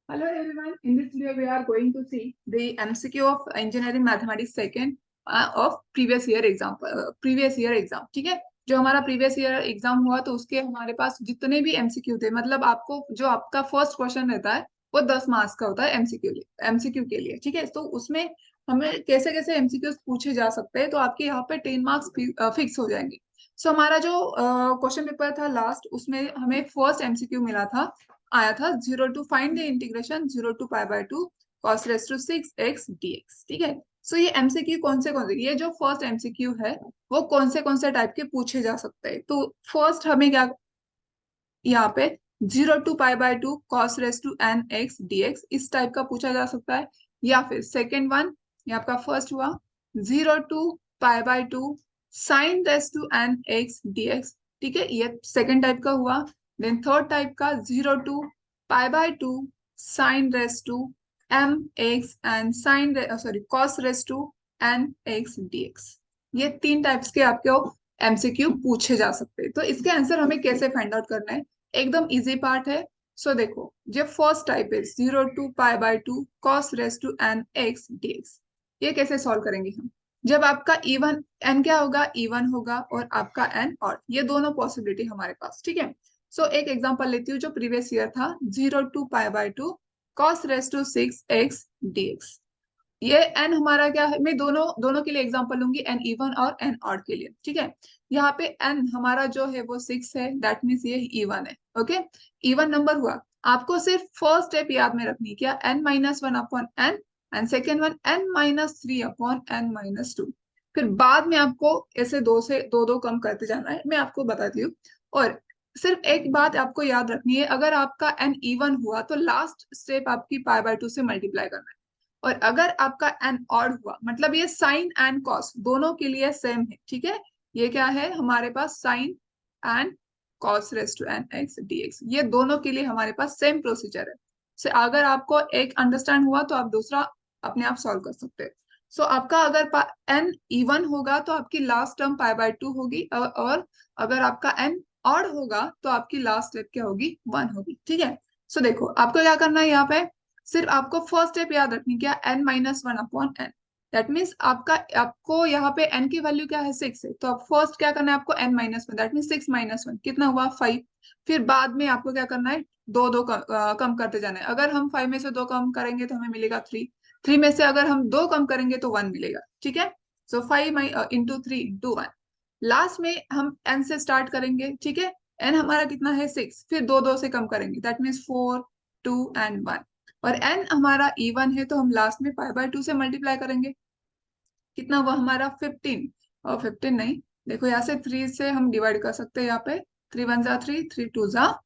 Hello everyone. In this video, we are going to see the MCQ of Engineering Mathematics second of previous year exam. ठीक है। जो हमारा previous year exam हुआ तो उसके हमारे पास जितने भी एमसीक्यू थे, मतलब आपको जो आपका फर्स्ट क्वेश्चन रहता है वो 10 मार्क्स का होता है एमसीक्यू के लिए। ठीक है, तो उसमें हमें कैसे कैसे एमसीक्यू पूछे जा सकते हैं, तो आपके यहाँ पे 10 मार्क्स फिक्स हो जाएंगे। सो हमारा जो क्वेश्चन पेपर था लास्ट, उसमें हमें फर्स्ट एमसीक्यू मिला था, आया था 0 to 5 cos raise to 6x dx। ठीक है, सो ये एमसीक्यू कौन से ये जो फर्स्ट एमसीक्यू है वो कौन से टाइप के पूछे जा सकते हैं। तो फर्स्ट हमें क्या यहाँ पे 0 to 2 cos raise to n x dx इस टाइप का पूछा जा सकता है, या फिर सेकेंड वन, ये आपका फर्स्ट हुआ 0 to 2 sin raise to n x dx। ठीक है, ये सेकेंड टाइप का हुआ। देन थर्ड टाइप का 0 to 2 sin raise to m x and cos raise to n x dx। ये तीन टाइप्स के आपके एमसीक्यू पूछे जा सकते हैं। तो इसके आंसर हमें कैसे फाइंड आउट करना है, एकदम इजी पार्ट है। सो देखो, जो फर्स्ट टाइप है 0 to 2 cos raise to n x dx, ये कैसे सॉल्व करेंगे हम। जब आपका इवन एन क्या होगा, इवन होगा, और आपका एन ऑड, ये दोनों पॉसिबिलिटी हमारे पास। ठीक है, सो एक एग्जांपल लेती हूँ जो प्रीवियस ईयर था 0 to 2 cos raise to 6x dx। ये एन हमारा क्या है, मैं दोनों दोनों के लिए एग्जांपल लूंगी, एन इवन और एन ऑड के लिए। ठीक है, यहाँ पे एन हमारा जो है वो 6 है, दैट मीन्स ये इवन है। ओके, इवन नंबर हुआ। आपको सिर्फ फर्स्ट स्टेप याद में रखनी है, क्या, n-1/n, and second one n-3/n-2। फिर बाद में आपको ऐसे दो से दो दो कम करते जाना है, मैं आपको बताती हूँ। और सिर्फ एक बात आपको याद रखनी है, अगर आपका एन इवन हुआ तो लास्ट स्टेप आपकी π/2 से मल्टीप्लाई करना है। और अगर आपका एन ऑड हुआ, मतलब ये साइन एंड कॉस दोनों के लिए सेम है। ठीक है, ये क्या है हमारे पास, sine and cos raise to n x dx, ये दोनों के लिए हमारे पास सेम प्रोसीजर है। से अगर आपको एक अंडरस्टैंड हुआ तो आप दूसरा अपने आप सॉल्व कर सकते हैं। सो आपका अगर एन इवन होगा तो आपकी लास्ट टर्म π/2 होगी, और अगर आपका एन ऑड होगा तो आपकी लास्ट स्टेप क्या होगी, 1 होगी। ठीक है, सो देखो आपको क्या करना है, यहाँ पे सिर्फ आपको फर्स्ट स्टेप याद रखनी, क्या, n-1/n। दैट मीन्स आपको यहाँ पे n की वैल्यू क्या है, 6 है, तो आप फर्स्ट क्या करना है, आपको n-1, दैट मीन्स 6 - 1 कितना हुआ, 5। फिर बाद में आपको क्या करना है, दो दो कम करते जाना है। अगर हम 5 में से 2 कम करेंगे तो हमें मिलेगा 3, 3 में से अगर हम 2 कम करेंगे तो 1 मिलेगा। ठीक है, सो 5 × 3 × 1। लास्ट में हम n से स्टार्ट करेंगे। ठीक है, n हमारा कितना है, 6, फिर दो दो से कम करेंगे, दैट मीन्स 4, 2 एंड 1। और n हमारा इवन है तो हम लास्ट में π/2 से मल्टीप्लाई करेंगे, कितना हुआ हमारा, 15। और 15 नहीं, देखो यहाँ से 3 से हम डिवाइड कर सकते हैं, यहाँ पे 3 × 1 = 3, 3 × 2 =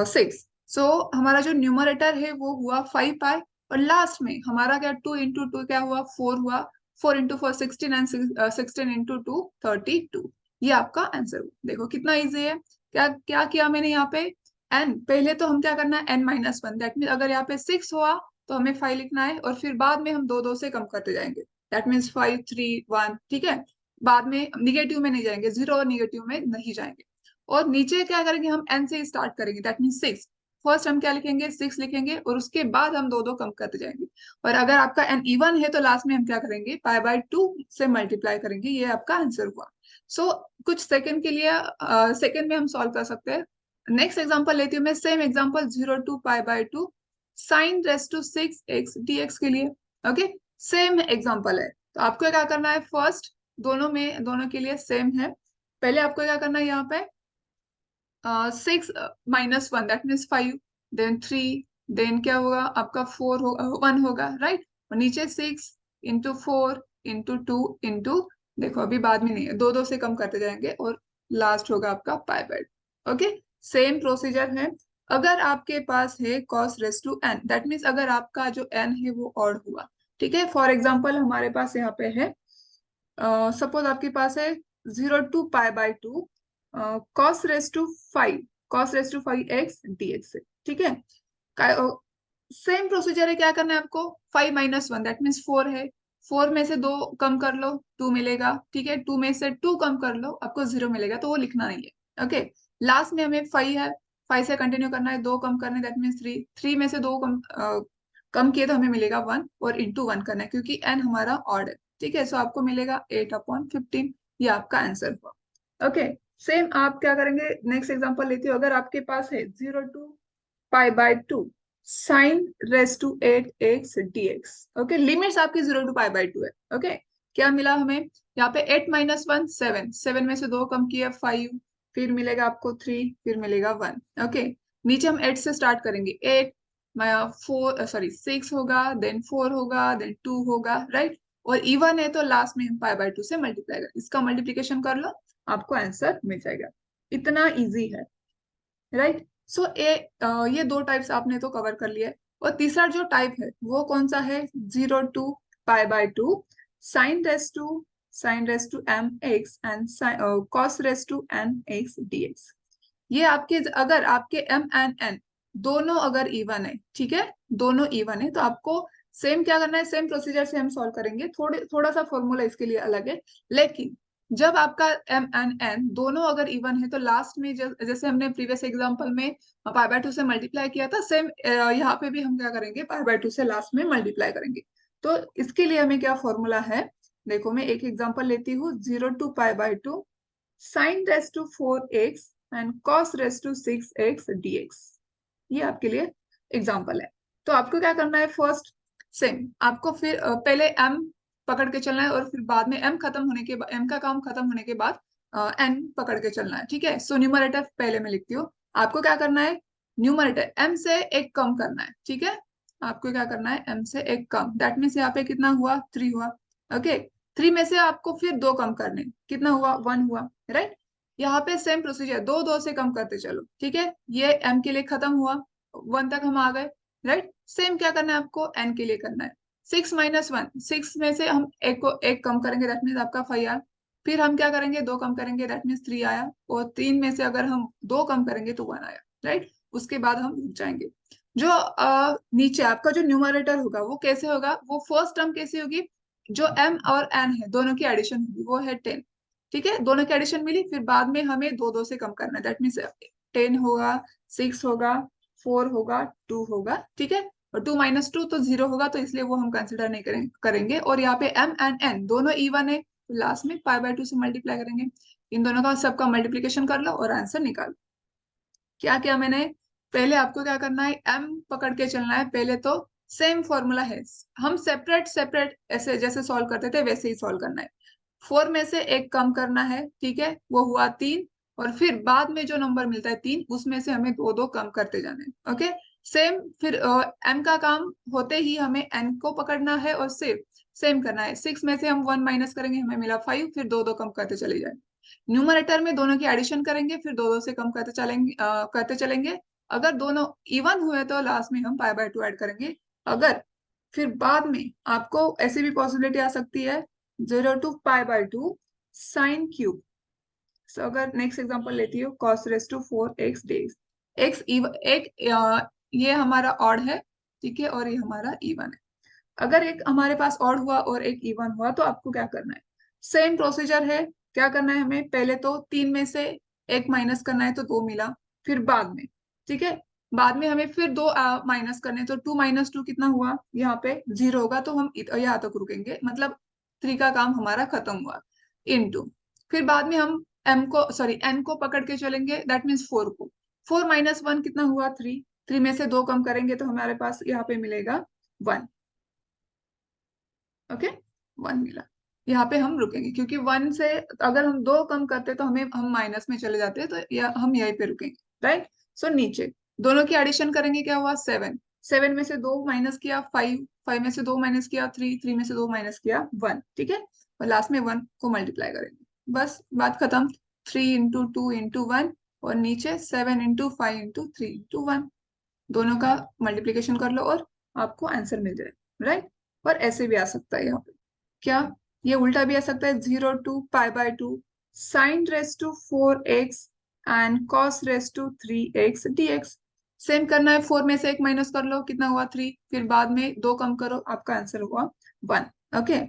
6। सो हमारा जो न्यूमरेटर है वो हुआ 5π, और लास्ट में हमारा क्या, 2 × 2 क्या हुआ, 4 हुआ, 4 × 4 16, एंड 16 × 2 32। ये आपका आंसर हुआ। देखो कितना इजी है। क्या क्या किया मैंने यहाँ पे, एन पहले तो हम क्या करना है, n-1, दैट मीन अगर यहाँ पे 6 हुआ तो हमें 5 लिखना है, और फिर बाद में हम दो दो से कम करते जाएंगे, दैट मीन्स 5, 3, 1। ठीक है, बाद में निगेटिव में नहीं जाएंगे, जीरो और निगेटिव में नहीं जाएंगे। और नीचे क्या करेंगे, हम एन से स्टार्ट करेंगे, दैट मीन्स 6। फर्स्ट हम क्या लिखेंगे, 6 लिखेंगे, और उसके बाद हम दो दो कम करते जाएंगे। और अगर आपका एन इवन है तो लास्ट में हम क्या करेंगे, π/2 से मल्टीप्लाई करेंगे। ये आपका आंसर हुआ। सो कुछ सेकंड के लिए सेकंड में हम सॉल्व कर सकते हैं। नेक्स्ट एग्जांपल लेती हूँ मैं, same example 0 to π/2 sin raise to 6x dx के लिए। ओके, सेम एग्जांपल है, तो आपको क्या करना है, फर्स्ट दोनों के लिए सेम है। पहले आपको क्या करना है, यहाँ पे 6 - 1, दैट मीन्स 5, देन 3, देन क्या होगा आपका 4 1 होगा, राइट। और नीचे 6 × 4 × 2 देखो अभी बाद में नहीं है, दो दो से कम करते जाएंगे, और लास्ट होगा आपका π/2। ओके, सेम प्रोसीजर है। अगर आपके पास है cos raise to n, that means अगर आपका जो n है वो ऑड हुआ। ठीक है, फॉर एग्जाम्पल हमारे पास यहाँ पे है, सपोज आपके पास है 0 to π/2 cos raise to 5x dx है। ठीक है, सेम प्रोसीजर है, क्या करना है आपको, 5 - 1, दैट मीन्स 4 है, 4 में से 2 कम कर लो, 2 मिलेगा। ठीक है, 2 में से 2 कम कर लो, आपको 0 मिलेगा, तो वो लिखना नहीं है। ओके, लास्ट में हमें 5 है, 5 से कंटिन्यू करना है, 2 कम करने, दैट मीन्स 3, 3 में से 2 कम किए तो हमें मिलेगा 1, और इंटू 1 करना है क्योंकि n हमारा ऑड है। ठीक है, सो आपको मिलेगा 8/15, ये आपका आंसर हुआ। ओके, सेम आप क्या करेंगे, नेक्स्ट एग्जांपल लेती हूँ। अगर आपके पास है 0 to π/2 sine raise to 8x dx। Okay, limits आपकी 0 to π/2 है। ओके, क्या मिला हमें यहाँ पे, 8 - 1 7, 7 में से 2 कम किया 5, फिर मिलेगा आपको 3, फिर मिलेगा 1। ओके, नीचे हम 8 से स्टार्ट करेंगे, 8 4 सॉरी 6 होगा, देन 4 होगा, देन 2 होगा, राइट। और इवन है तो लास्ट में हम π/2 से मल्टीप्लाई करें, इसका मल्टीप्लीकेशन कर लो, आपको आंसर मिल जाएगा। इतना इजी है, राइट। सो ये 2 टाइप्स आपने तो कवर कर लिया है। और तीसरा जो टाइप है वो कौन सा है, 0 to π/2 sin raise to mx and cos raise to nx dx। ये आपके, अगर आपके m एंड n दोनों अगर इवन है, ठीक है, दोनों इवन है, तो आपको सेम क्या करना है, सेम प्रोसीजर से हम सॉल्व करेंगे। थोड़ा सा फॉर्मूला इसके लिए अलग है, लेकिन जब आपका m एंड n दोनों अगर इवन है तो लास्ट में जैसे हमने प्रीवियस एग्जांपल में π/2 से मल्टीप्लाई किया था, सेम यहाँ पे भी हम क्या करेंगे, π/2 से लास्ट में मल्टीप्लाई करेंगे। तो इसके लिए हमें क्या फॉर्मूला है, देखो मैं एक एग्जांपल लेती हूँ, 0 to π/2 sin raise to 4x and cos raise to 6x dx। ये आपके लिए एग्जांपल है। तो आपको क्या करना है, फर्स्ट सेम आपको फिर पहले m पकड़ के चलना है, और फिर बाद में m खत्म होने के बाद, m का काम खत्म होने के बाद n पकड़ के चलना है। ठीक है, सो न्यूमरेटर पहले मैं लिखती हूँ। आपको क्या करना है, न्यूमरेटर m से एक कम करना है। ठीक है, आपको क्या करना है, m से एक कम, दैट मीन्स यहाँ पे कितना हुआ, 3 हुआ। ओके, 3 में से आपको फिर 2 कम करने, कितना हुआ, 1 हुआ, राइट। यहाँ पे सेम प्रोसीजर, 2 2 से कम करते चलो। ठीक है, ये m के लिए खत्म हुआ, 1 तक हम आ गए, राइट। सेम क्या करना है आपको, n के लिए करना है। 6 - 1, 6 में से हम एक को एक कम करेंगे, दैट मीन्स आपका 5 आया। फिर हम क्या करेंगे, 2 कम करेंगे, दैट मीन्स 3 आया। और 3 में से अगर हम 2 कम करेंगे तो 1 आया, राइट। उसके बाद हम रुक जाएंगे। जो नीचे आपका जो न्यूमरेटर होगा वो कैसे होगा, वो फर्स्ट टर्म कैसी होगी, जो m और n है दोनों की एडिशन होगी, वो है 10। ठीक है, दोनों की एडिशन मिली, फिर बाद में हमें 2 2 से कम करना है, दैट मीन्स 10 होगा, 6 होगा, 4 होगा, 2 होगा। ठीक है, और 2 - 2 तो 0 होगा, तो इसलिए वो हम कंसिडर नहीं करेंगे। और यहाँ पे m एंड n दोनों इवन है, तो लास्ट में π/2 से मल्टीप्लाई करेंगे। इन दोनों का सबका मल्टीप्लीकेशन कर लो और आंसर निकालो। क्या किया मैंने, पहले आपको क्या करना है, m पकड़ के चलना है पहले, तो सेम फॉर्मूला है, हम सेपरेट सेपरेट ऐसे जैसे सॉल्व करते थे वैसे ही सॉल्व करना है। 4 में से एक कम करना है, ठीक है, वो हुआ 3। और फिर बाद में जो नंबर मिलता है 3, उसमें से हमें 2 2 कम करते जाने हैं। ओके, सेम फिर m का काम होते ही हमें n को पकड़ना है और सिर्फ सेम करना है। 6 में से हम 1 माइनस करेंगे, हमें मिला 5, फिर 2 2 कम करते चले जाए। न्यूमरेटर में दोनों की एडिशन करेंगे, फिर 2 2 से कम करते चलेंगे। अगर दोनों इवन हुए तो लास्ट में हम π/2 ऐड करेंगे। अगर फिर बाद में आपको ऐसी भी पॉसिबिलिटी आ सकती है, 0 to π/2 साइन क्यूब। सो अगर नेक्स्ट एग्जांपल लेती हूँ, cos raise to 4x dx। ये हमारा ऑड है, ठीक है, और ये हमारा इवन है। अगर एक हमारे पास ऑड हुआ और एक इवन हुआ तो आपको क्या करना है, सेम प्रोसीजर है। क्या करना है हमें, पहले तो 3 में से एक माइनस करना है, तो 2 मिला। फिर बाद में, ठीक है, बाद में हमें फिर 2 माइनस करने, तो 2 - 2 कितना हुआ, यहाँ पे 0 होगा, तो हम यहाँ तक रुकेंगे, मतलब 3 का काम हमारा खत्म हुआ। इनटू, फिर बाद में हम n को पकड़ के चलेंगे, दैट मीन्स 4 को। 4 - 1 कितना हुआ, 3। 3 में से 2 कम करेंगे तो हमारे पास यहाँ पे मिलेगा 1। ओके, 1 मिला। यहाँ पे हम रुकेंगे क्योंकि 1 से अगर हम 2 कम करते तो हम माइनस में चले जाते, तो हम यहीं पे रुकेंगे, राइट। सो नीचे दोनों की एडिशन करेंगे, क्या हुआ, 7। 7 में से 2 माइनस किया, 5। 5 में से 2 माइनस किया, 3। 3 में से 2 माइनस किया, 1। ठीक है, और लास्ट में 1 को मल्टीप्लाई करेंगे, बस बात खत्म। 3 × 2 × 1, और नीचे 7 × 5 × 3 × 1। दोनों का मल्टीप्लीकेशन कर लो और आपको आंसर मिल जाए, राइट। और ऐसे भी आ सकता है यहाँ पे, क्या, ये उल्टा भी आ सकता है, 0 to π/2 sine raise to 4x and cos raise to 3x dx। Same करना है, 4 में से एक माइनस कर लो, कितना हुआ, 3। फिर बाद में 2 कम करो, आपका आंसर हुआ 1। ओके,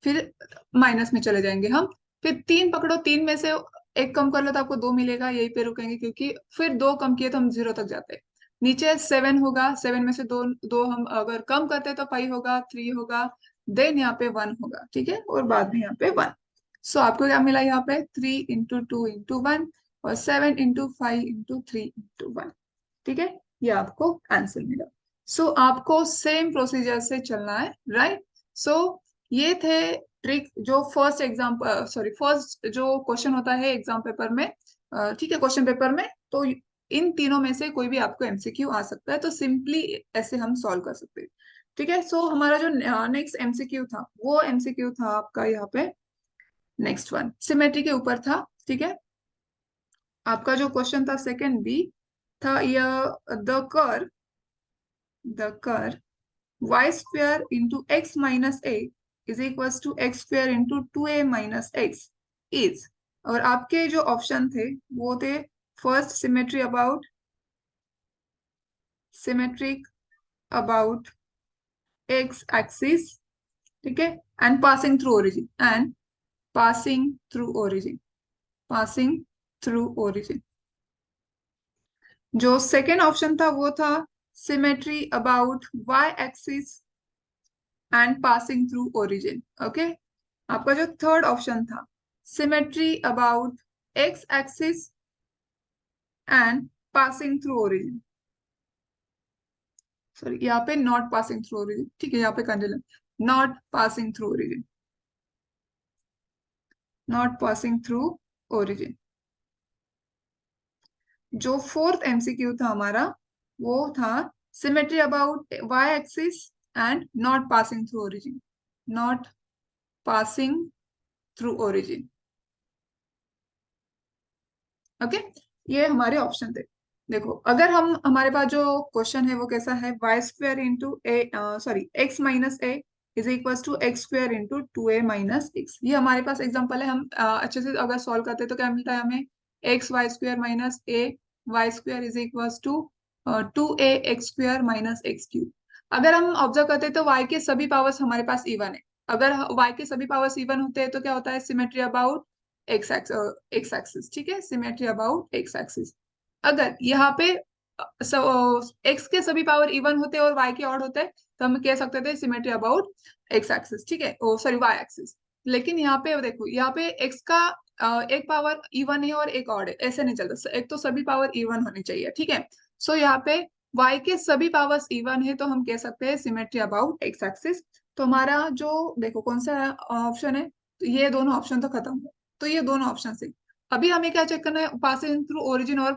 फिर माइनस में चले जाएंगे हम। फिर 3 पकड़ो, 3 में से एक कम कर लो तो आपको 2 मिलेगा, यही पे रुकेंगे क्योंकि फिर 2 कम किए तो हम 0 तक जाते हैं। नीचे 7 होगा, 7 में से दो दो हम अगर कम करते हैं तो 5 होगा, 3 होगा, देन यहाँ पे 1 होगा, ठीक है, और बाद में यहाँ पे 1। सो आपको क्या मिला यहाँ पे 3 × 2 × 1 और 7 × 5 × 3 × 1, ठीक है, ये आपको आंसर मिला। सो आपको सेम प्रोसीजर से चलना है, राइट। सो ये थे ट्रिक जो फर्स्ट एग्जाम सॉरी फर्स्ट जो क्वेश्चन होता है एग्जाम पेपर में, ठीक है, क्वेश्चन पेपर में। तो इन तीनों में से कोई भी आपको एमसीक्यू आ सकता है, तो सिंपली ऐसे हम सॉल्व कर सकते हैं, ठीक है। सो हमारा जो नेक्स्ट एमसीक्यू था वो एमसीक्यू था आपका यहाँ पे नेक्स्ट वन सिमेट्री के ऊपर था, ठीक है। आपका जो क्वेश्चन था सेकंड बी था, यह द कर y square into x minus a is equals to x square into 2a minus x is, और आपके जो ऑप्शन थे वो थे first symmetric about x axis, ठीक है, and passing through origin passing through origin. जो सेकेंड ऑप्शन था वो था symmetry about y axis and passing through origin, okay. आपका जो थर्ड ऑप्शन था symmetry about x axis and passing through origin, sorry यहाँ पे नॉट पासिंग थ्रू ओरिजिन, ठीक है, यहाँ पे condition not passing through origin, not passing through origin. जो फोर्थ एमसीक्यू था हमारा वो था symmetry about y axis and not passing through origin, not passing through origin, okay. ये हमारे ऑप्शन थे। देखो अगर हम हमारे पास जो क्वेश्चन है वो कैसा है, y square into a sorry x minus a is equal to x square into 2a - x, ये हमारे पास एग्जांपल है। हम अच्छे से अगर सॉल्व करते हैं तो क्या मिलता है हमें, x y square minus a y square is equal to 2a x² - x³ अगर हम ऑब्जर्व करते हैं तो y के सभी पावर्स हमारे पास इवन है। अगर y के सभी पावर्स इवन होते हैं तो क्या होता है, सिमेट्री अबाउट एक्स एक्सिस, ठीक है, सिमेट्री अबाउट एक्स एक्सिस। अगर यहाँ पे एक्स के सभी पावर इवन होते हैं और वाई के ऑड होते हैं तो हम कह सकते थे सिमेट्री अबाउट एक्स एक्सिस, ठीक है, ओ सॉरी वाई एक्सिस। लेकिन यहाँ पे देखो, यहाँ पे एक्स का एक पावर इवन है और एक ऑड है, ऐसे नहीं चलता, एक तो सभी पावर इवन होनी चाहिए, ठीक है। सो यहाँ पे वाई के सभी पावर्स इवन है तो हम कह सकते हैं सिमेट्री अबाउट एक्स एक्सिस। तो हमारा जो देखो कौन सा ऑप्शन है, तो ये दोनों ऑप्शन तो खत्म हुआ, तो ये दोनों ऑप्शन से अभी हमें क्या चेक करना है, पासिंग थ्रू ओरिजिन और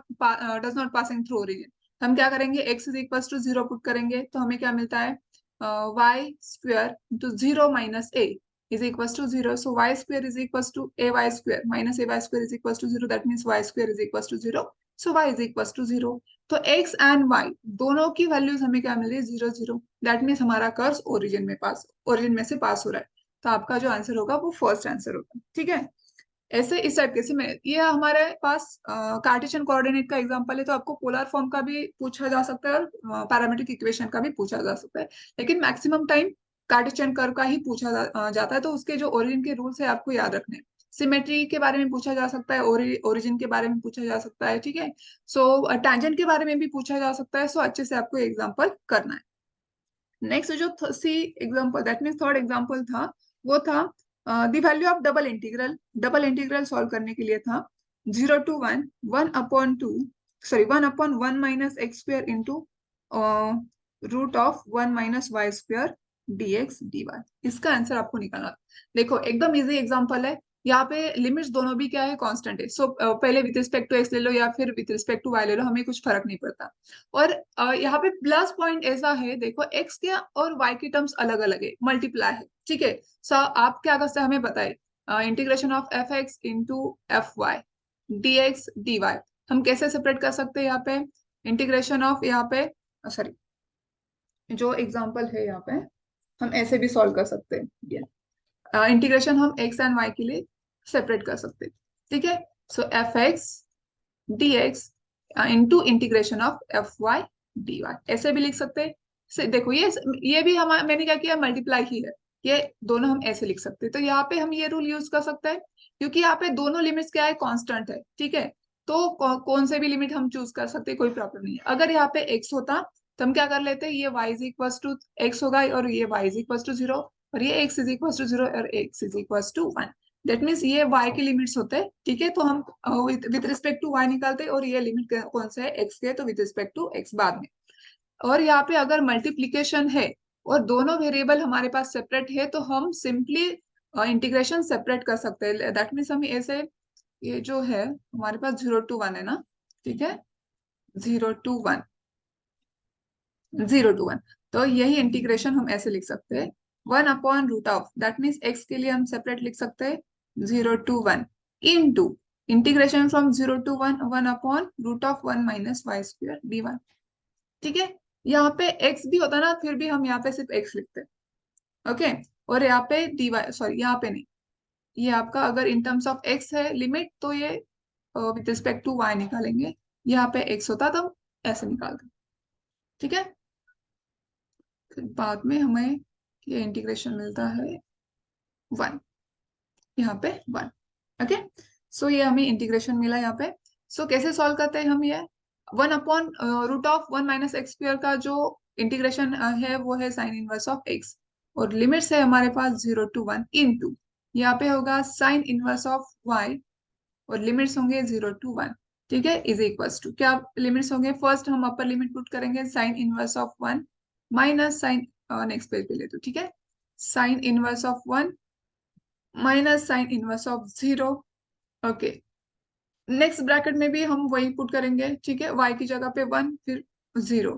does not passing through origin. हम क्या करेंगे, x is equal to 0 put करेंगे तो हमें क्या मिलता है, y square into 0 minus a is equal to 0। So y square is equal to a y square minus a y square is equal to 0, that means y square is equal to 0। So y is equal to 0। तो x and y दोनों की values हमें क्या मिल रही है, 0 0, that means हमारा curve origin में से पास हो रहा है। तो आपका जो आंसर होगा वो फर्स्ट आंसर होगा, ठीक है। ऐसे इस टाइप के में ये हमारे पास कार्टेशियन कोऑर्डिनेट का एग्जांपल है, तो आपको पोलर फॉर्म का भी पूछा जा सकता है और पैरामेट्रिक इक्वेशन का भी पूछा जा सकता है, लेकिन मैक्सिमम टाइम कार्टेशियन कर्व का ही पूछा जाता है। तो उसके जो ओरिजिन के रूल्स है आपको याद रखने हैं। सिमेट्री के बारे में पूछा जा सकता है, ओरिजिन के बारे में पूछा जा सकता है, ठीक है। सो टैंजेंट के बारे में भी पूछा जा सकता है। सो अच्छे से आपको एग्जाम्पल करना है। नेक्स्ट जो C example that means third example था वो था the value of double integral solve करने के लिए था 0 to 1 1/2 sorry 1/1 minus x square into root of 1 minus y square dx dy। इसका आंसर आपको निकालना। देखो एकदम इजी एग्जांपल है, यहाँ पे लिमिट्स दोनों भी क्या है, कांस्टेंट है। सो पहले विथ रिस्पेक्ट टू एक्स ले लो या फिर विथ रिस्पेक्ट टू वाई ले लो, हमें कुछ फर्क नहीं पड़ता। और यहाँ पे प्लस पॉइंट ऐसा है, देखो एक्स के और वाई की टर्म्स अलग अलग है, मल्टीप्लाई है, ठीक है। सो आप क्या कर सकते हैं, हमें बताए integration of f x into f y d x d y हम कैसे सेपरेट कर सकते हैं। यहाँ पे इंटीग्रेशन ऑफ यहाँ पे सॉरी जो एग्जाम्पल है यहाँ पे हम ऐसे भी सॉल्व कर सकते हैं, ये इंटीग्रेशन हम एक्स एंड वाई के लिए सेपरेट कर सकते हैं, ठीक है। So f x d x into integration of f y d y ऐसे भी लिख सकते हैं। देखो ये भी मैंने क्या किया, मल्टीप्लाई ही है, ये दोनों हम ऐसे लिख सकते हैं। तो यहाँ पे हम ये रूल यूज कर सकते हैं क्योंकि यहाँ पे दोनों लिमिट्स क्या है, कांस्टेंट है, ठीक है। तो कौन से भी लिमिट हम चूज कर सकते हैं, कोई प्रॉब्लम नहीं है। अगर यहाँ पे x होता तो हम क्या कर लेते, ये y is equal to x होगा और ये y इज इक्वल टू 0 और ये x इज इक्वल टू 0 और x is equal to 1। That means ये y के लिमिट्स होते हैं, ठीक है। तो हम विद रिस्पेक्ट टू y निकालते हैं और ये लिमिट कौन सा है, x के, तो विद रिस्पेक्ट टू x बाद में। और यहाँ पे अगर मल्टीप्लीकेशन है और दोनों वेरिएबल हमारे पास सेपरेट है तो हम सिंपली इंटीग्रेशन सेपरेट कर सकते हैं। दैट मीन्स हम ऐसे, ये जो है हमारे पास 0 to 1 है ना, ठीक है, 0 to 1, 0 to 1। तो यही इंटीग्रेशन हम ऐसे लिख सकते हैं, 1/√ऑफ, दैट मीन्स एक्स के लिए हम सेपरेट लिख सकते हैं 0 to 1 into integration from 0 to 1, 1/√ऑफ 1 माइनस वाई स्क्वायर dy। ठीक है, यहाँ पे x भी होता ना फिर भी हम यहाँ पे सिर्फ x लिखते हैं, ओके। और यहाँ पे dy, सॉरी यहाँ पे नहीं, ये आपका अगर इन टर्म्स ऑफ x है लिमिट तो ये विद रिस्पेक्ट टू y निकालेंगे। यहाँ पे x होता तो ऐसे निकालते, ठीक है। फिर बाद में हमें ये इंटीग्रेशन मिलता है 1, यहाँ पे 1, ओके। सो ये हमें इंटीग्रेशन मिला यहाँ पे। सो कैसे सॉल्व करते हैं हम ये, 1/√ऑफ 1 माइनस एक्स स्क्वायर का जो इंटीग्रेशन है वो है साइन इनवर्स ऑफ x, और लिमिट्स है हमारे पास 0 to 1 इन टू, यहाँ पे होगा साइन इनवर्स ऑफ y और लिमिट्स होंगे 0 to 1, ठीक है, इज इक्वल्स टू क्या लिमिट्स होंगे, फर्स्ट हम अपर लिमिट पुट करेंगे sine inverse of 1 minus sine, next page पे ले तो, ठीक है, sine inverse of 1 minus sine inverse of 0, okay. Next bracket में भी हम वही पुट करेंगे, ठीक है, y की जगह पे 1 फिर 0,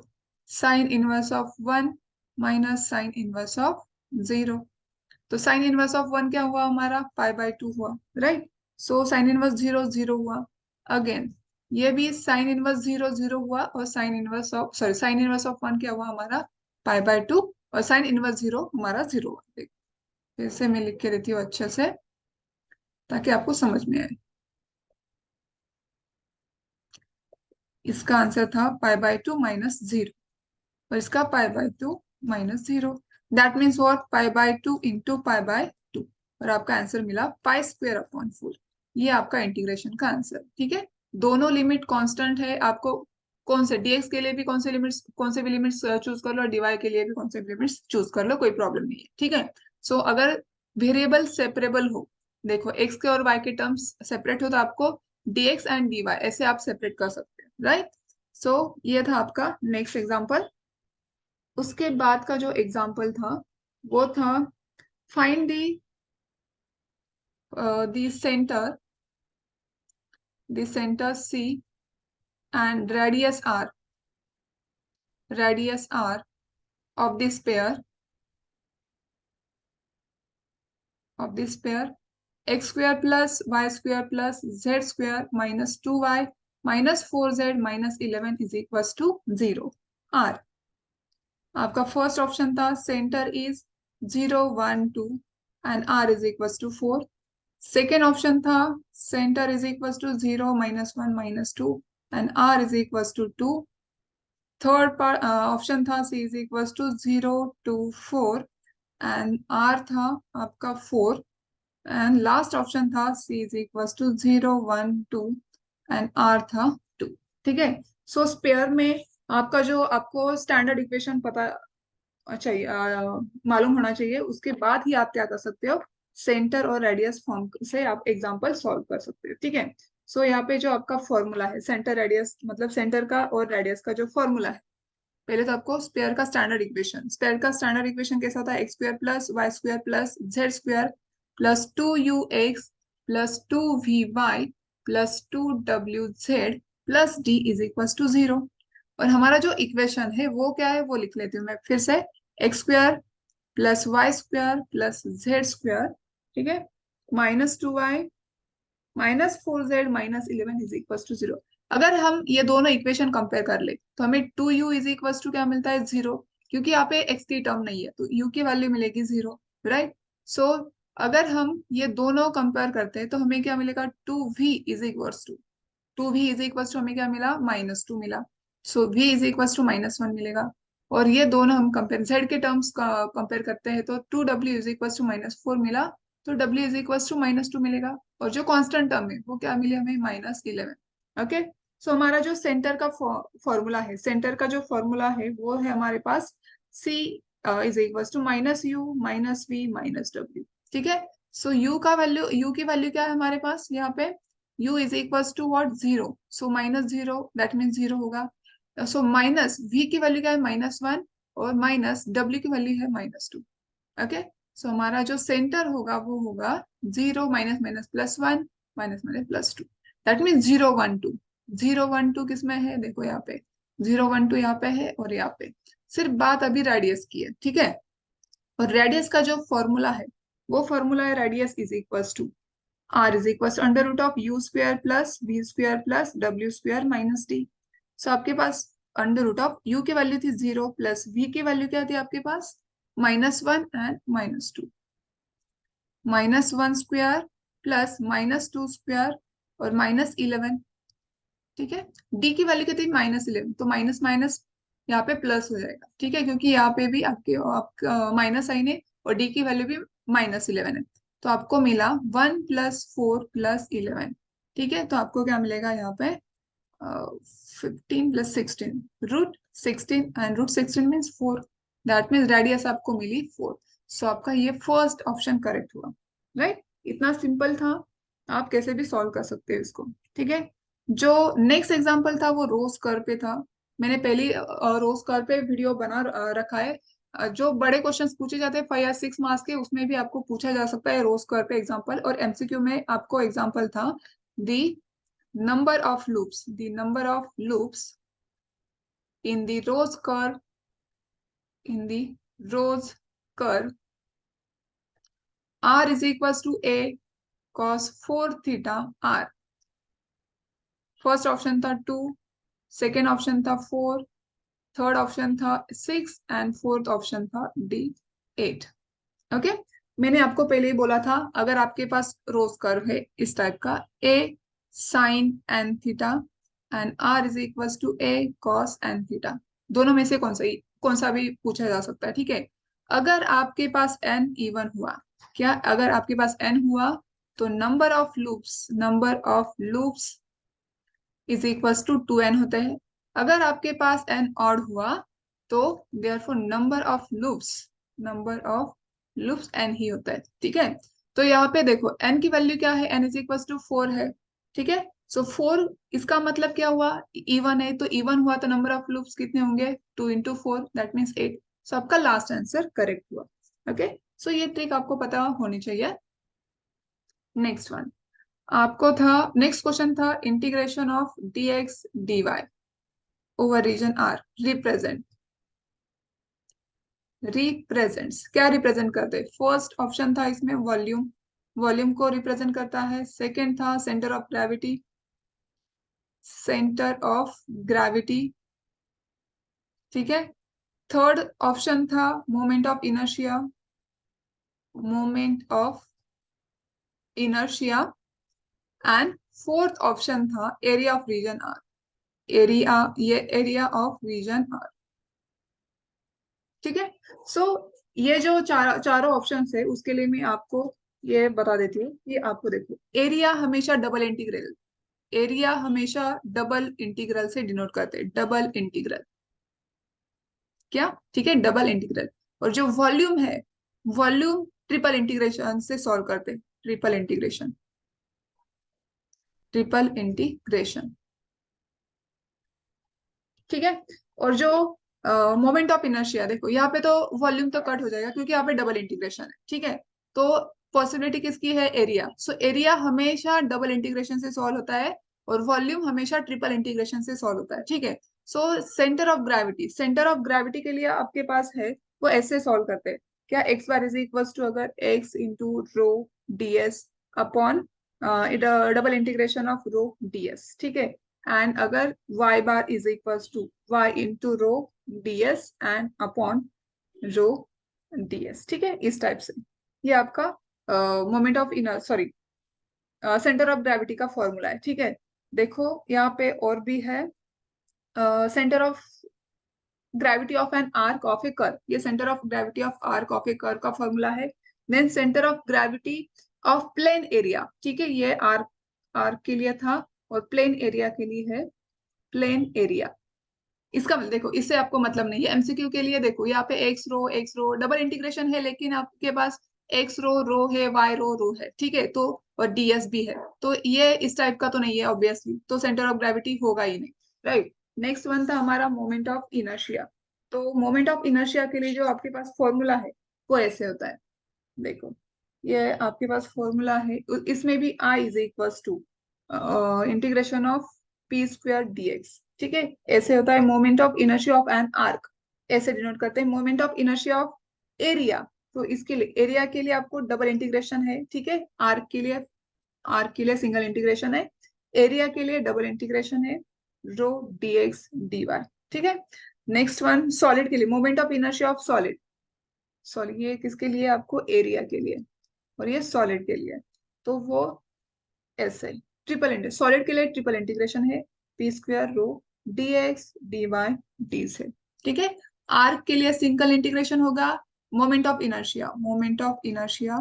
sign inverse of 1 minus sine inverse of 0। तो साइन इनवर्स ऑफ 1 क्या हुआ हमारा, π/2 हुआ, राइट। सो साइन इनवर्स 0 0 हुआ, अगेन ये भी साइन इनवर्स 0 0 हुआ, और sign inverse of, sorry, sign inverse of 1 क्या हुआ हमारा, π/2, और साइन इनवर्स 0 हमारा 0 हुआ। फिर से मैं लिख के देती हूँ अच्छे से ताकि आपको समझ में आए। इसका आंसर था π/2 माइनस 0 और इसका π/2 minus 0। That means what, π/2 into π/2, और आपका आंसर मिला π² अपॉन 4। ये आपका इंटीग्रेशन का आंसर, ठीक है। दोनों लिमिट कांस्टेंट है, आपको कौन से dx के लिए भी कौन से लिमिट्स, कौन से भी लिमिट्स चूज कर लो, और dy के लिए भी कौन से लिमिट्स चूज कर लो, कोई प्रॉब्लम नहीं है, ठीक है। सो अगर वेरिएबल सेपरेबल हो, देखो x के और y के टर्म्स सेपरेट हो तो आपको dx एंड dy ऐसे आप सेपरेट कर सकते हैं, राइट। सो ये था आपका नेक्स्ट एग्जाम्पल। उसके बाद का जो एग्जाम्पल था वो था find the centre, the centre C and radius r of this pair, x square plus y square plus z square minus 2y minus 4z minus 11 is equals to 0 r। आपका first option था centre is 0 1 2 and r is equals to 4। Second option था centre is equals to 0 -1 -2 and r is equals to 2। Third option था c is equals to 0 2 4 and r था आपका 4। And last option था c is equals to 0 1 2 and r था 2, ठीक है। सो spare में आपका जो आपको स्टैंडर्ड इक्वेशन पता चाहिए, मालूम होना चाहिए, उसके बाद ही आप क्या कर सकते हो, सेंटर और रेडियस फॉर्म से आप एग्जांपल सॉल्व कर सकते हो, ठीक है। सो यहाँ पे जो आपका फॉर्मूला है सेंटर रेडियस, मतलब सेंटर का और रेडियस का जो फॉर्मूला है, पहले तो आपको स्पेयर का स्टैंडर्ड इक्वेशन, स्पेयर का स्टैंडर्ड इक्वेशन कैसा था, x square plus y square plus z square plus 2ux plus 2vy plus 2wz plus d is equal to 0। और हमारा जो इक्वेशन है वो क्या है वो लिख लेती हूँ मैं फिर से, x square plus y square plus z square, ठीक है, -2y minus 4z minus 11 is equal to 0। अगर हम ये दोनों इक्वेशन कंपेयर कर ले तो हमें 2u इज इक्वल टू क्या मिलता है, 0, क्योंकि यहाँ पे x की टर्म नहीं है तो u की वैल्यू मिलेगी 0, राइट। सो अगर हम ये दोनों कंपेयर करते हैं तो हमें क्या मिलेगा, 2v is equal to, 2v is equal to हमें क्या मिला, -2 मिला। सो v इज इक्वल टू -1 मिलेगा। और ये दोनों हम कंपेयर z के टर्म्स कंपेयर करते हैं तो 2w इज इक्वल टू -4 मिला, तो w इज इक्वल टू -2 मिलेगा। और जो कांस्टेंट टर्म है वो क्या मिले हमें, -11। ओके, सो हमारा जो सेंटर का फॉर्मूला है, सेंटर का जो फॉर्मूला है वो है हमारे पास C is equal to -u -v -w। ठीक है, सो u की वैल्यू क्या है हमारे पास यहाँ पे, u is equal to what, 0, so -0 that mean 0 होगा। सो माइनस v की वैल्यू क्या है, -1, और माइनस w की वैल्यू है -2। ओके, सो हमारा जो सेंटर होगा वो होगा 0 minus minus +1 minus minus +2, that mean 0 1 2। 0 1 2 किसमें है, देखो यहाँ पे 0 1 2 यहाँ पे है और यहाँ पे। सिर्फ बात अभी रेडियस की है, ठीक है। और रेडियस का जो फॉर्मूला है वो फॉर्मूला है, radius is equal to r is equal to √u² plus v² plus w² minus d। So आपके पास √u की वैल्यू थी 0 प्लस v की वैल्यू क्या थी आपके पास, -1 एंड -2। -1² प्लस -2² और -11। ठीक है, d की वैल्यू कितनी, -11, तो माइनस माइनस यहाँ पे प्लस हो जाएगा। ठीक है, क्योंकि यहाँ पे भी आपके माइनस साइन है और d की वैल्यू भी -11 है, तो आपको मिला 1 + 4 + 11। ठीक है, तो आपको क्या मिलेगा यहाँ पे, 15 + 16, √16, and √16 means 4, that means radius आपको मिली 4। सो आपका ये फर्स्ट ऑप्शन करेक्ट हुआ, राइट। इतना सिंपल था, आप कैसे भी सॉल्व कर सकते हो इसको। ठीक है, जो नेक्स्ट एग्जांपल था वो रोज कर्व पे था। मैंने पहली रोज कर्व पे वीडियो बना रखा है। जो बड़े क्वेश्चंस पूछे जाते हैं 5 या 6 मार्क्स के, उसमें भी आपको पूछा जा सकता है रोज कर्व पे एग्जांपल, और एमसीक्यू में आपको एग्जांपल था दी the number of loops in the rose curve r is equals to a cos 4 theta r। First option था 2, सेकेंड ऑप्शन था 4, थर्ड ऑप्शन था 6 एंड फोर्थ ऑप्शन था डी 8। ओके, मैंने आपको पहले ही बोला था, अगर आपके पास रोज कर्व है इस टाइप का, a sin n theta and r is equal to a cos n theta, दोनों में से कौन सा भी पूछा जा सकता है। ठीक है, अगर आपके पास n इवन हुआ, क्या अगर आपके पास n हुआ तो number of loops is equal to 2n होता है। अगर आपके पास n ऑड हुआ तो therefore number of loops n ही होता है। ठीक है, तो यहाँ पे देखो n की वैल्यू क्या है, n इज इक्वल टू 4 है। ठीक है, सो 4 इसका मतलब क्या हुआ, इवन है, तो इवन हुआ तो नंबर ऑफ लूप्स कितने होंगे, 2 × 4 दैट मीन्स 8। सो आपका लास्ट आंसर करेक्ट हुआ। ओके, सो ये ट्रिक आपको पता होनी चाहिए। नेक्स्ट वन आपको था, नेक्स्ट क्वेश्चन था integration of dx dy over region R represents क्या रिप्रेजेंट करते, फर्स्ट ऑप्शन था इसमें वॉल्यूम को रिप्रेजेंट करता है। सेकंड था सेंटर ऑफ ग्रेविटी। ठीक है, थर्ड ऑप्शन था moment of inertia and fourth option था area of region R, area of region R. ठीक है, सो ये जो चारों ऑप्शन है उसके लिए मैं आपको ये बता देती हूँ कि आपको देखो, एरिया हमेशा डबल इंटीग्रल से डिनोट करते हैं, डबल इंटीग्रल क्या, ठीक है, डबल इंटीग्रल। और जो वॉल्यूम है, वॉल्यूम ट्रिपल इंटीग्रेशन से सॉल्व करते हैं, ट्रिपल इंटीग्रेशन। ठीक है, और जो मोमेंट ऑफ इनर्शिया, देखो यहाँ पे तो वॉल्यूम तो कट हो जाएगा क्योंकि यहाँ पे डबल इंटीग्रेशन है। ठीक है, तो पॉसिबिलिटी किसकी है, एरिया। सो एरिया हमेशा डबल इंटीग्रेशन से सॉल्व होता है और वॉल्यूम हमेशा ट्रिपल इंटीग्रेशन से सॉल्व होता है। ठीक है, सो सेंटर ऑफ ग्रेविटी के लिए आपके पास है, वो ऐसे सॉल्व करते हैं, क्या x bar is equal to अगर x into rho d s upon double integration of rho d s. ठीक है, एंड अगर y bar is equal to y into rho ds and upon rho ds। ठीक है, इस type से ये आपका moment of inner sorry centre of gravity का फॉर्मूला है। ठीक है, देखो यहाँ पे और भी है, centre of gravity of an arc of a curve, ये centre of gravity of arc of a curve का फॉर्मूला है। Then centre of gravity of plane area, ठीक है, ये आर्क आर्क के लिए था और प्लेन एरिया के लिए है प्लेन एरिया। इसका देखो, इससे आपको मतलब नहीं है। एमसीक्यू के लिए देखो, यहाँ पे एक्स रो डबल इंटीग्रेशन है, लेकिन आपके पास एक्स रो है, वाई रो है, ठीक है, तो और डीएस भी है, तो ये इस टाइप का तो नहीं है ऑब्वियसली, तो सेंटर ऑफ ग्रेविटी होगा ही नहीं, राइट। नेक्स्ट वन था हमारा मोमेंट ऑफ इनर्शिया। तो मोमेंट ऑफ इनर्शिया के लिए जो आपके पास फॉर्मूला है वो ऐसे होता है, देखो, ये आपके पास फॉर्मूला है, इसमें भी I is equals to integration of p square dx, ठीक है। ऐसे होता है moment of inertia of an arc, ऐसे डिनोट करते हैं। Moment of inertia of area, तो इसके लिए एरिया के लिए आपको डबल इंटीग्रेशन है, ठीक है। आर्क के लिए सिंगल इंटीग्रेशन है, एरिया के लिए डबल इंटीग्रेशन है, रो डीएक्स डीवाई, ठीक है। नेक्स्ट वन सॉलिड के लिए, moment of inertia of solid, solid ये किसके लिए, आपको एरिया के लिए, और ये सॉलिड के लिए, तो वो ऐसे ट्रिपल इंटीग्रेशन, सॉलिड के लिए ट्रिपल इंटीग्रेशन है, p square rho d x d y d से, ठीक है। आर्क के लिए सिंगल इंटीग्रेशन होगा, moment of inertia, moment of inertia,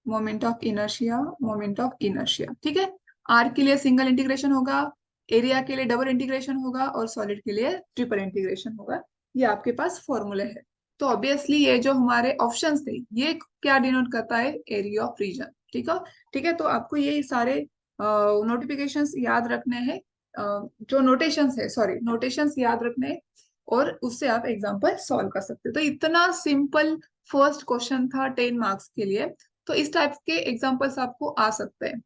moment of inertia, moment of inertia, ठीक है। आर्क के लिए सिंगल इंटीग्रेशन होगा, एरिया के लिए डबल इंटीग्रेशन होगा, और सॉलिड के लिए ट्रिपल इंटीग्रेशन होगा। ये आपके पास फॉर्मूले है। तो ऑब्वियसली ये जो हमारे ऑप्शंस थे, ये क्या डिनोट करता है, एरिया ऑफ रीजन, ठीक है। ठीक है, तो आपको ये सारे नोटिफिकेशंस याद रखने हैं, जो नोटेशंस है, सॉरी नोटेशंस याद रखने हैं, और उससे आप एग्जाम्पल सॉल्व कर सकते हो। तो इतना सिंपल फर्स्ट क्वेश्चन था 10 मार्क्स के लिए। तो इस टाइप के एग्जाम्पल्स आपको आ सकते हैं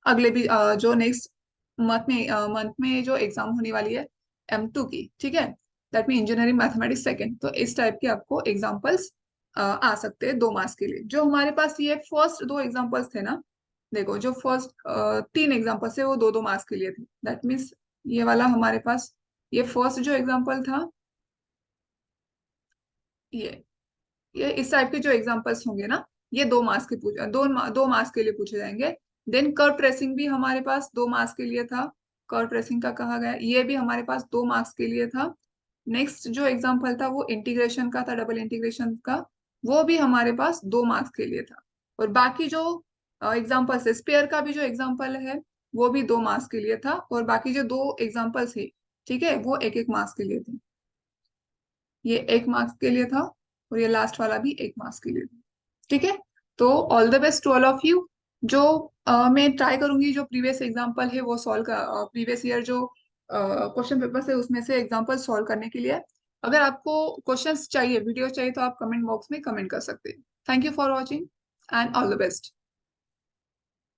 अगले भी, जो नेक्स्ट मंथ में जो एग्जाम होने वाली है M2 की, ठीक है, that mean engineering mathematics second, तो इस टाइप के आपको एग्जाम्पल्स आ सकते हैं 2 मार्क्स के लिए। जो हमारे पास ये फर्स्ट 2 एग्जाम्पल्स थे ना, देखो जो फर्स्ट 3 एग्जाम्पल्स है वो 2-2 मार्क्स के लिए थे, दैट मीन्स ये वाला हमारे पास, ये फर्स्ट जो एग्जाम्पल था, ये ये इस टाइप के जो एग्जांपल्स होंगे ना, ये 2 मार्क्स के पूछे, 2 मार्क्स के लिए पूछे जाएंगे। देन कर्व ट्रेसिंग भी हमारे पास 2 मार्क्स के लिए था, कर्व ट्रेसिंग का कहा गया, ये भी हमारे पास 2 मार्क्स के लिए था। नेक्स्ट जो एग्जांपल था वो इंटीग्रेशन का था, डबल इंटीग्रेशन का, वो भी हमारे पास 2 मार्क्स के लिए था। और बाकी जो एग्जाम्पल्स है, स्पेयर का भी जो एग्जाम्पल है वो भी 2 मार्क्स के लिए था, और बाकी जो 2 एग्जाम्पल्स है, ठीक है, वो 1-1 मार्क्स के लिए थे। ये 1 मार्क्स के लिए था, और ये लास्ट वाला भी 1 मार्क्स के लिए था, ठीक है। तो all the best to all of you. जो मैं ट्राई करूंगी जो प्रीवियस एग्जांपल है वो सॉल्व कर, प्रीवियस ईयर जो क्वेश्चन पेपर है उसमें से एग्जांपल सॉल्व करने के लिए। अगर आपको क्वेश्चंस चाहिए, वीडियो चाहिए, तो आप कमेंट बॉक्स में कमेंट कर सकते हैं। Thank you for watching and all the best.